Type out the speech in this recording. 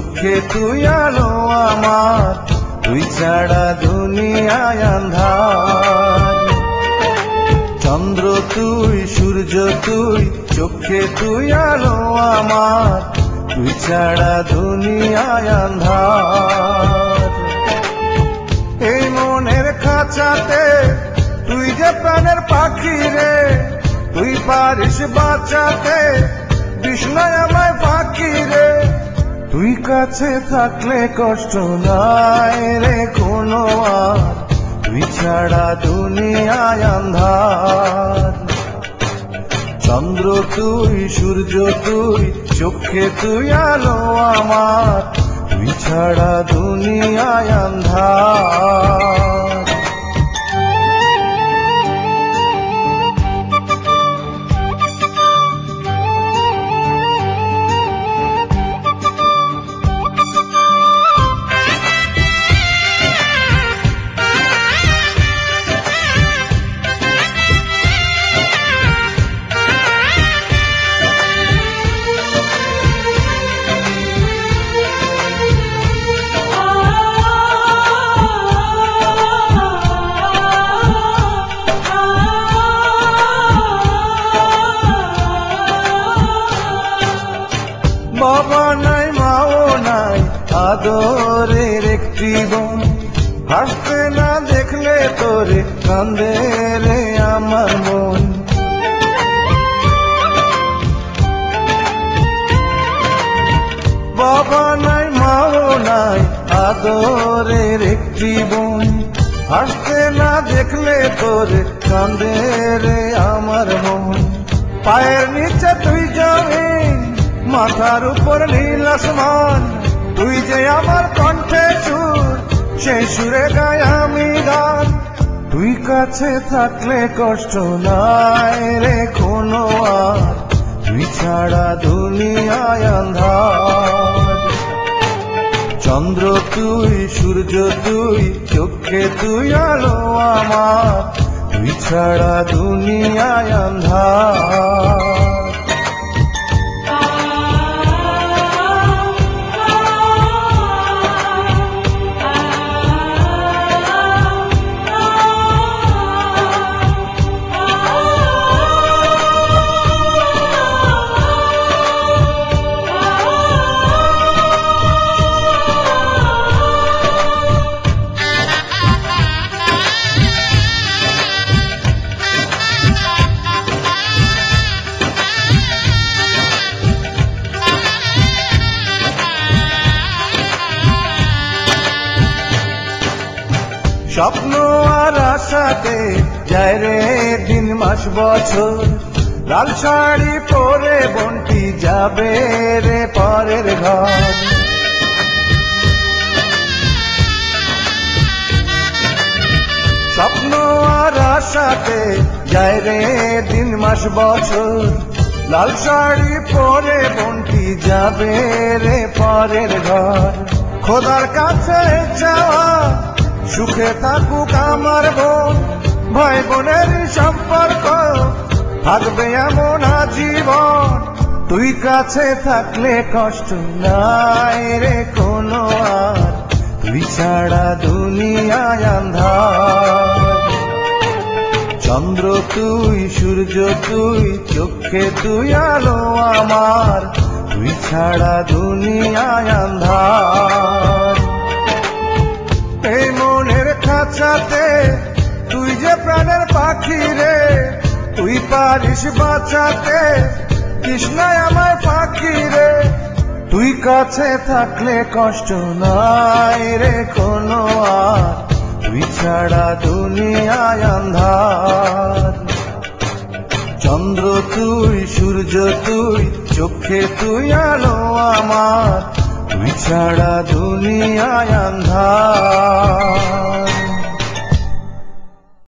চোখে তুই আলো আমার, তুই ছাড়া দুনিয়ায় আন্ধার। চন্দ্র তুই, সূর্য তুই, চোখে তুই আলো আমার, তুই ছাড়া দুনিয়ায় আন্ধার। এই মনের খাঁচাতে তুই যে প্রাণের পাখি রে, তুই পারিস বাঁচাতে বিষ্ণায় আমায় ফাঁকি রে। তুই কাছে থাকলে কষ্ট নাই রে কোনো আর, তুই ছাড়া দুনিয়ায় আন্ধার। চন্দ্র তুই, সূর্য তুই, চোখে তুই আলো আমার, তুই ছাড়া দুনিয়ায় আন্ধার। বাবা নাই, মাও নাই, আদরের একটি বোন, হাসতে না দেখলে তোরে কান্দে রে আমার মন। বাবা নাই, মাও নাই, আদরের একটি বোন, হাসতে না দেখলে তোরে কান্দে রে আমার মন। পায়ের নিচে তুই জমিন, মাথার উপর নীল আসমান, তুই যে আমার কণ্ঠে সুর, সেই সুরে গাই আমি গান। তুই কাছে থাকলে কষ্ট নাই রে কোনো আর, তুই ছাড়া দুনিয়ায় আন্ধার। চন্দ্র তুই, সূর্য তুই, চোখে তুই আলো আমার, তুই ছাড়া দুনিয়ায় আন্ধার। স্বপ্ন আর আশাতে যায় রে দিন মাস বছর, লাল শাড়ি পরে বন্টি যাবে রে পরের ঘর। স্বপ্ন আর আশাতে যায় রে দিন মাস বছর, লাল শাড়ি পরে বন্টি যাবে রে পরের ঘর। খোদার কাছে যাওয়া সুখে থাকুক আমার বোন, ভাই বোনের সম্পর্ক থাকবে এমন আজীবন। তুই কাছে থাকলে কষ্ট নাই রে কোনো আর, তুই ছাড়া দুনিয়ায় আন্ধার। চন্দ্র তুই, সূর্য তুই, চোখে তুই আলো আমার, তুই ছাড়া দুনিয়ায় আন্ধার। এই মনের খাঁচাতে তুই যে প্রাণের পাখি রে, তুই পারিস বাঁচাতে কৃষ্ণায় আমায় ফাঁকি রে। তুই কাছে থাকলে কষ্ট নাই রে কোনো আর, তুই ছাড়া দুনিয়ায় আন্ধার। চন্দ্র তুই, সূর্য তুই, চোখে তুই আলো আমার, তুই ছাড়া দুনিয়ায় আন্ধার।